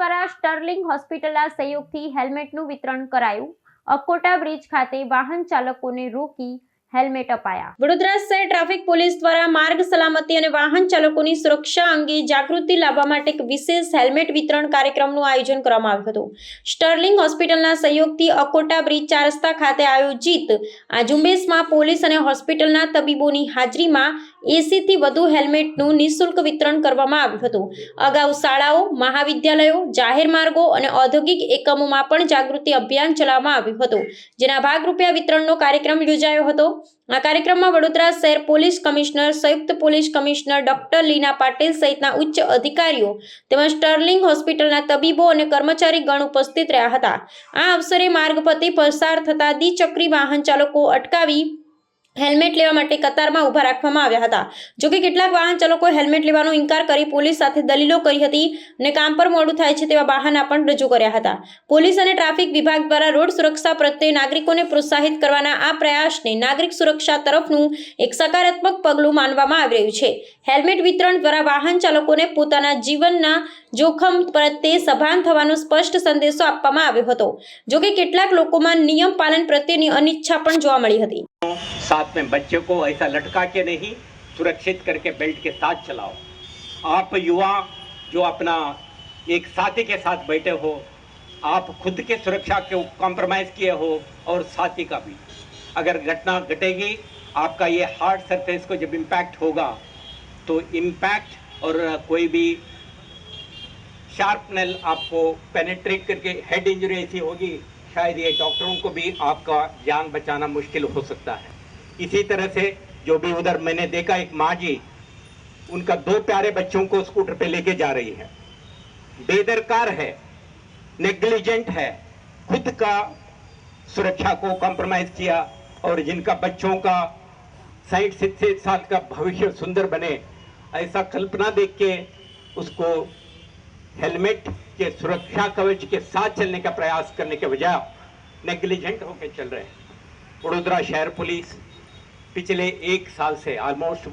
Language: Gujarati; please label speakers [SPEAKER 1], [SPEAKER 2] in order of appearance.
[SPEAKER 1] દ્વારા સ્ટર્લિંગ હોસ્પિટલના સહયોગથી હેલ્મેટનું વિતરણ કરાયું। અકોટા બ્રિજ ખાતે વાહન ચાલકોને રોકી હેલ્મેટ અપાયા। વડોદરા શહેર ટ્રાફિક પોલીસ દ્વારા માર્ગ સલામતી અને વાહન ચાલકોની સુરક્ષા અંગે જાગૃતિ લાવવા માટે એક વિશેષ હેલ્મેટ વિતરણ કાર્યક્રમનું આયોજન કરવામાં આવ્યું હતું। સ્ટર્લિંગ હોસ્પિટલના સહયોગથી અકોટા બ્રિજ 4 રસ્તા ખાતે આયોજિત આ ઝુંબેશમાં પોલીસ અને હોસ્પિટલના તબીબોની હાજરીમાં 80 થી વધુ હેલ્મેટનું નિઃશુલ્ક વિતરણ કરવામાં આવ્યું હતું। અગાઉ શાળાઓ, મહાવિદ્યાલયો, જાહેર માર્ગો અને ઔદ્યોગિક એકમોમાં પણ જાગૃતિ અભિયાન ચલાવવામાં આવ્યું હતું, જેના ભાગરૂપે આ વિતરણનો કાર્યક્રમ યોજાયો હતો। આ કાર્યક્રમમાં વડોદરા શહેર પોલીસ કમિશનર, સંયુક્ત પોલીસ કમિશનર ડોક્ટર લીના પાટીલ સહિતના ઉચ્ચ અધિકારીઓ તેમજ સ્ટર્લિંગ હોસ્પિટલના તબીબો અને કર્મચારી ગણ ઉપસ્થિત રહ્યા હતા। આ અવસરે માર્ગ પરથી પસાર થતા દ્વિચક્રી વાહન ચાલકો અટકાવી હેલ્મેટ લેવા માટે કતારમાં ઊભા રાખવામાં આવ્યા હતા। જોકે કેટલાક વાહન ચાલકોએ હેલ્મેટ લેવાનો ઇનકાર કરી પોલીસ સાથે દલીલો કરી હતી અને કામ પર મોડું થાય છે તેવા બહાના પણ રજૂ કર્યા હતા। પોલીસ અને ટ્રાફિક વિભાગ દ્વારા રોડ સુરક્ષા પ્રત્યે નાગરિકોને પ્રોત્સાહિત કરવાના આ પ્રયાસને નાગરિક સુરક્ષા તરફનું એક સકારાત્મક પગલું માનવામાં આવી રહ્યું છે। હેલ્મેટ વિતરણ દ્વારા વાહન ચાલકોને પોતાના જીવનના જોખમ પ્રત્યે સભાન થવાનો સ્પષ્ટ સંદેશો આપવામાં આવ્યો હતો। જોકે કેટલાક લોકોમાં નિયમ પાલન પ્રત્યેની અનિચ્છા પણ જોવા મળી હતી।
[SPEAKER 2] साथ में बच्चे को ऐसा लटका के नहीं, सुरक्षित करके बेल्ट के साथ चलाओ। आप युवा जो अपना एक साथी के साथ बैठे हो, आप खुद के सुरक्षा के कॉम्प्रोमाइज किए हो और साथी का भी। अगर घटना घटेगी, आपका ये हार्ड सरफेस को जब इम्पैक्ट होगा तो इम्पैक्ट और कोई भी शार्प नेल आपको पेनिट्रेट करके हेड इंजरी ऐसी होगी, शायद ये डॉक्टरों को भी आपका जान बचाना मुश्किल हो सकता है। इसी तरह से जो भी उधर मैंने देखा, एक माँ जी उनका 2 प्यारे बच्चों को स्कूटर पे लेके जा रही है, बेदरकार है, नेग्लिजेंट है, खुद का सुरक्षा को कॉम्प्रोमाइज किया और जिनका बच्चों का 60 साल का भविष्य सुंदर बने, ऐसा कल्पना देख के उसको हेलमेट के सुरक्षा कवच के साथ चलने का प्रयास करने के बजाय नेग्लिजेंट होकर चल रहे हैं। वडोदरा शहर पुलिस पिछले 1 साल से ऑलमोस्ट